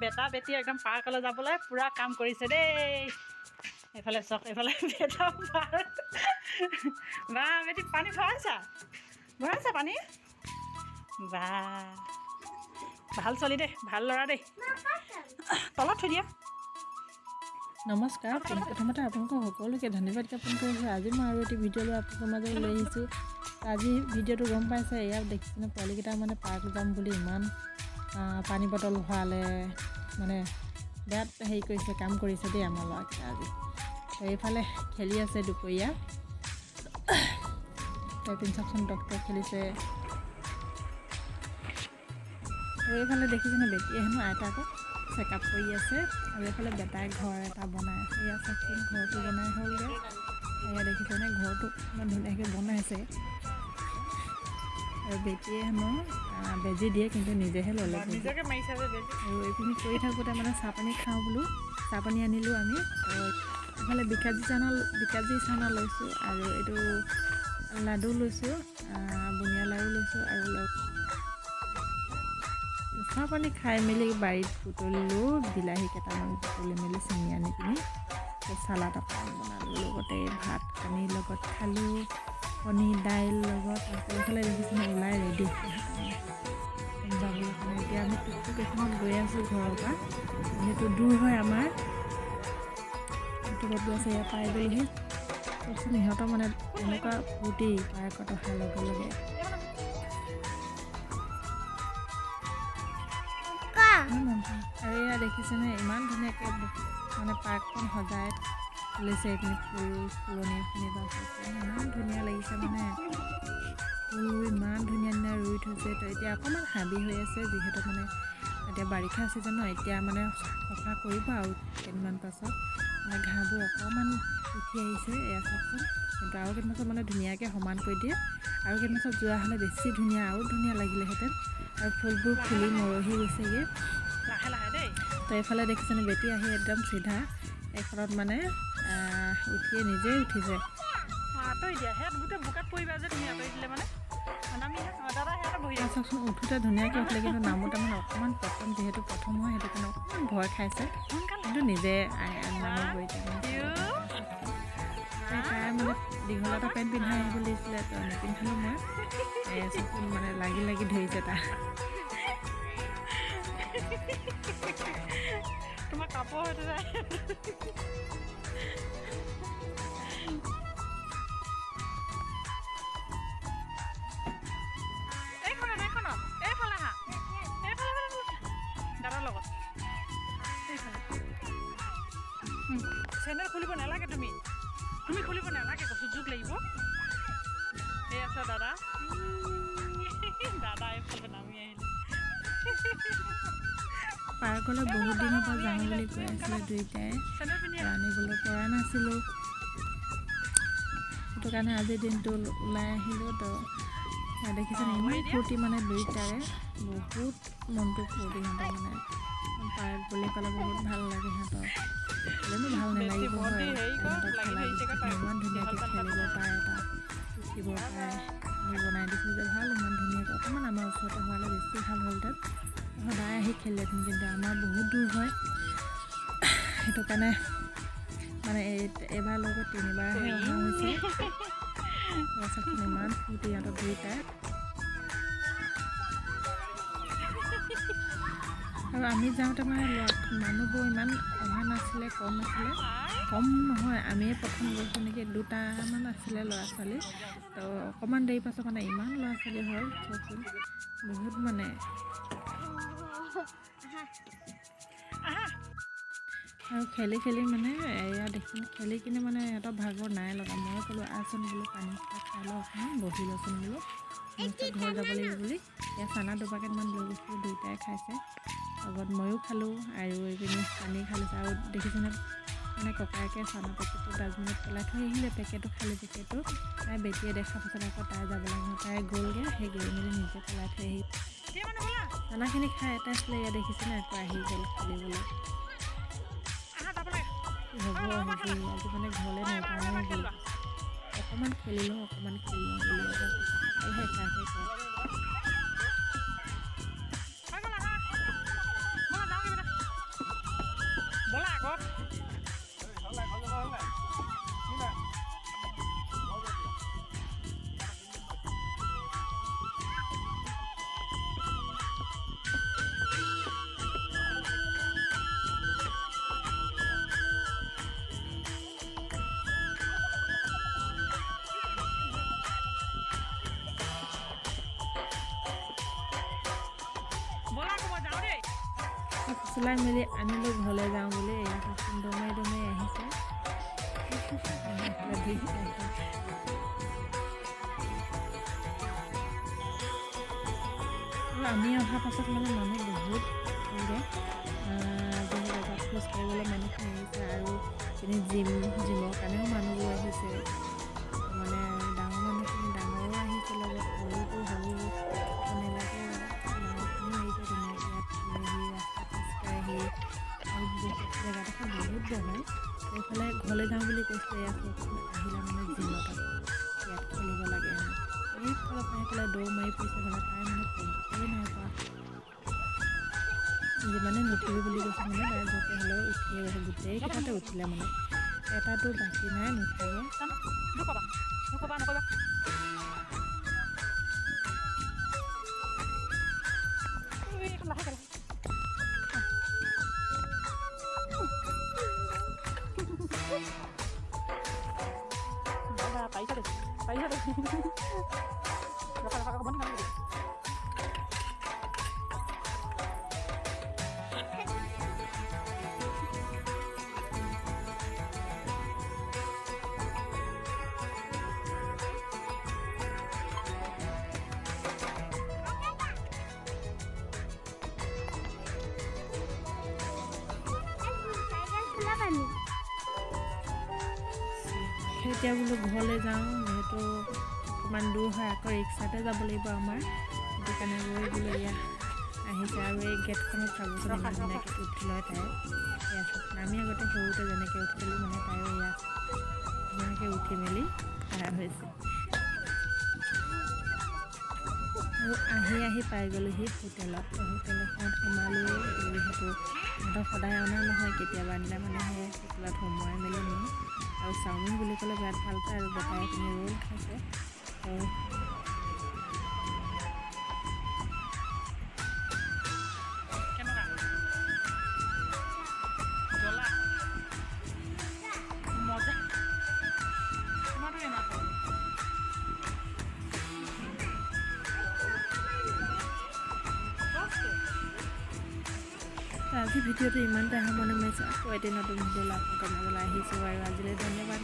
বেটা বেটি একদম পাৰ্কলৈ যাবলৈ পূৰা কাম কৰিছে দেই। এইফালে চাওক, এইফালে বেটা পাৰ্ক। বা বেটি পানী ভৰাইছা পানী? বা ভাল ছোৱালী দেই, ভাল ল'ৰা দেই। তলত থৈ দিয়া। নমস্কাৰ, প্ৰথমতে আপোনালোকক সকলোকে ধন্যবাদ জ্ঞাপন কৰিছোঁ। আজি মই আৰু এটি ভিডিঅ' লৈ আপোনালোকৰ মাজত লৈ আহিছোঁ। আজি ভিডিঅ'টো গম পাইছে, ইয়াত দেখিছেনে পোৱালীকেইটা মানে পাৰ্ক যাম বুলি ইমান পানী বটল ভৰালে, মানে বিৰাট হেৰি কৰিছে, কাম কৰিছে দেই আমাৰ ল'ৰাকেইটা আজি। এইফালে খেলি আছে দুপৰীয়া, তাৰপিছত চাওকচোন ডক্তৰ খেলিছে। আৰু এইফালে দেখিছেনে বেটিয়ে হেনো আইতাকক চেকআপ কৰি আছে। আৰু এইফালে বেটাই ঘৰ এটা বনাই আছে। এয়া চাওকচোন ঘৰটো বনাই হ'লগৈ। এয়া দেখিছেনে ঘৰটো ইমান ধুনীয়াকৈ বনাইছে। আৰু বেটিয়ে হেনো বেজী দিয়ে, কিন্তু নিজেহে ল'লে নিজকে মাৰিছে যে বেজী। আৰু এইখিনি কৰি থাকোঁতে মানে চাহ পানী খাওঁ বোলো, চাহ পানী আনিলোঁ আমি। আৰু এইফালে বিকাজী চানা লৈছোঁ, আৰু এইটো লাডু লৈছোঁ, বুনিয়া লাড়ু লৈছোঁ। আৰু চাহ পানী খাই মেলি বাৰীত বুটলিলোঁ, বিলাহী কেইটামান বুটলি মেলি চিঙি আনি পিনি চালাড অকণমান বনালোঁ, লগতে ভাত কণীৰ লগত খালোঁ, কণী দাইল লগত। আকৌ এইফালে দেখিছেনে ওলাই ৰেডি যাবলৈ কাৰণে। এতিয়া আমি টুকটুক এখনত গৈ আছোঁ ঘৰৰ পৰা, যিহেতু দূৰ হয় আমাৰ। টুকত গৈ আছে, ইয়াৰ পাই গ'লোহি। তাৰপিছত সিহঁতৰ মানে এনেকুৱা ফূৰ্তি পাৰ্কত অহাৰ লগে লগে। আৰু এয়া দেখিছেনে ইমান ধুনীয়াকৈ মানে পাৰ্কখন সজাই তুলিছে। এইখিনি ফুলনিখিনি বা ইমান ধুনীয়া লাগিছে, মানে ফুলবোৰ ইমান ধুনীয়া ধুনীয়া ৰুই থৈছে। তো এতিয়া অকণমান হাবি হৈ আছে, যিহেতু মানে এতিয়া বাৰিষা ছিজন ন। এতিয়া মানে চাফা কৰিব আৰু কেইদিনমান পাছত, মানে ঘাঁহবোৰ অকণমান উঠি আহিছে। এয়া চাওকচোন, কিন্তু আৰু কেইদিনমান পাছত মানে ধুনীয়াকৈ সমান কৰি দিয়ে। আৰু কেইদিনমান পাছত যোৱা হ'লে বেছি ধুনীয়া, আৰু ধুনীয়া লাগিলেহেঁতেন। আৰু ফুলবোৰ ফুলি মৰহি গৈছেগৈ লাহে লাহে দেই। তো এইফালে দেখিছেনে বেটি আহি একদম চিধা এইখনত মানে উঠিয়ে নিজেই উঠিছে। আঁতৰি দিয়া, সেয়াত গোটেই বোকাত পৰিবা যে তুমি আঁতৰি দিলে মানে নামিহে দাদা সেয়াতে বহি আছে। চাওকচোন উঠোতে ধুনীয়াকৈ উঠিলে, কিন্তু নামোতে মানে অকণমান যিহেতু প্ৰথম হয়, সেইটো কাৰণে অকণমান ভয় খাইছে, কিন্তু নিজে নামিবই। তাই মানে দীঘল এটা পেণ্ট পিন্ধাই আহিব লাগিছিলে, তো নিপিন্ধালোঁ মই। চাওকচোন মানে লাগি লাগি ধৰিছে তাই। তোমাৰ কাপোৰ হয়তো যায়। এইফালে আহা, এইফালে দাদাৰ লগত। চেণ্ডেল খুলিব নালাগে, তুমি খুলিব নালাগে, কৈছোঁ জোক লাগিব। এই আছে দাদা, দাদা এইফালে নামি আহিলে। পাৰ্কলৈ বহুত দিনৰ পৰা যাওঁ বুলি কৈ আছিলে দুয়োটাই, আনিবলৈ পৰা নাছিলোঁ। সেইটো কাৰণে আজিৰ দিনটো ওলাই আহিলোঁ। তো দেখিছেনে ইমান ফূৰ্তি, মানে দুয়োটাৰে বহুত মনটো ফূৰ্তি। সিহঁতৰ মানে পাৰ্ক বুলি ক'লে বহুত ভাল লাগে সিহঁতৰ। ক'লেনো ভাল নালাগিব হয়, সিহঁতৰ খেলা বস্তুখিনি ইমান ধুনীয়াকৈ খেলিব পাৰে, তাত উঠিব পাৰে। আমি বনাই দিছোঁ যে ভাল, ইমান ধুনীয়াকৈ। অকণমান আমাৰ ওচৰতে হোৱালে বেছি ভাল হ'লহেঁতেন, সদায় আহি খেলিলেহেঁতেন, কিন্তু আমাৰ বহুত দূৰ হয়। সেইটো কাৰণে মানে এইবাৰ লগত 3বাৰহে অহা হৈছে। চাওকচোন ইমান ফূৰ্তি সিহঁতৰ দুয়োটাই। আৰু আমি যাওঁতে মানে মানুহবোৰ ইমান অহা নাছিলে, কম আছিলে। কম নহয়, আমিয়ে প্ৰথম গৈছোঁ নেকি, 2টামান আছিলে ল'ৰা ছোৱালী। তো অকণমান দেৰি পাছত মানে ইমান ল'ৰা ছোৱালী হ'ল, চাওকচোন বহুত মানে। আৰু খেলি খেলি মানে এয়া দেখি খেলি কিনে মানে সিহঁতৰ ভাগৰ নাই লগা। মই ক'লোঁ আহচোন বোলো, পানী খাই লওঁ অকণমান, বহি লওঁচোন বোলো, ঘৰ যাব লাগিব বুলি। এয়া চানা 2 পেকেটমান লৈ গৈছোঁ, দুয়োটাই খাইছে। লগত ময়ো খালোঁ, আৰু এইপিনি পানী খালোঁ। আৰু দেখিছেনে মানে ককায়েকে চানা পেকেটটো ডাষ্টবিনত পেলাই থৈ আহিলে, খালী পেকেটটো। তাই বেটিয়ে দেখা পাছত আকৌ তাই যাব লাগে, তাই গ'লগৈ, সেই গৈ মেলি নিজে পেলাই থৈ আহি চানাখিনি খাই এটা আছিলে। এয়া দেখিছেনে আকৌ আহি গ'ল খেলিবলৈ। হ'ব হেৰি, আজি মানে ঘৰলৈ নাযাওঁৱেই বুলি কৈছে। অকণমান খেলি লওঁ বুলি আকৌ কৈছে, অকলহে একাষে কয়। ফুচলাই মেলি আনিলোঁ ঘৰলৈ যাওঁ বুলি। এয়া দমাই দমাই আহিছে। আমি অহাৰ পাছত মানে মানুহ বহুত আহিলে। জেগাত খোজ কাঢ়িবলৈ মানুহখিনি আহিছে আৰু জিমৰ কাৰণেও মানুহবোৰ আহিছে। মানে ডাঙৰ মানুহখিনি ডাঙৰো আহিছে, লগত সৰু নেলাগে ডাঙৰখিনিও আহিছে। ধুনীয়াকৈ ইয়াত ফুলেহি ৰাস্তা খোজকাঢ়ি আৰু জেগাডোখৰ বহুত বহল। এইফালে ঘৰলৈ যাওঁ বুলি কৈছোঁ। এয়া চবচোন আহিলে মানে জিমত আকৌ ইয়াত খেলিব লাগে হেনো। এইফালৰ পৰা সেইফালে দৌৰ মাৰি ফুৰিছে মানে তাই মানে পঢ়িবই নাই পৰা। যিমানে নুঠিবি বুলি কৈছে মানে তাই য'তে হ'লেও উঠিয়ে গৈছে। গোটেইকেইটাতে উঠিলে মানে, এটাতো বাকী নাই নুঠাগে। এতিয়া বোলো ঘৰলৈ যাওঁ, যিহেতু অকণমান দূৰ হয়, আকৌ ৰিক্সাতে যাব লাগিব আমাৰ। সেইটো কাৰণে গৈ বোলো এয়া আহিছে। আৰু এই গেটখনত চাবচোন ইমান ধুনীয়াকৈ উঠি লয় তাই। এয়া আমি আগতে সৰুতে যেনেকৈ উঠিছিলোঁ মানে তাইও এয়া ধুনীয়াকৈ উঠি মেলি পাৰ হৈছে। আৰু আহি পাই গ'লোহি হোটেলত। হোটেল এখনত সোমালোঁ। যিহেতু সিহঁতক সদায় অনা নহয়, কেতিয়াবা আনিলে মানে সেই হোটেলত সোমোৱাই মেলি নিওঁ। আৰু চাওমিন বুলি ক'লে বিৰাট ভাল পায় আৰু বটাই পিনি ৰোল খাইছে। আৰু আজি ভিডিঅ'টো ইমানতে সামৰণি মাৰিছোঁ। আকৌ এদিন নতুন ভিডিঅ' আপোনালোকৰ মাজলৈ আহিছোঁ আৰু আজিলৈ ধন্যবাদ।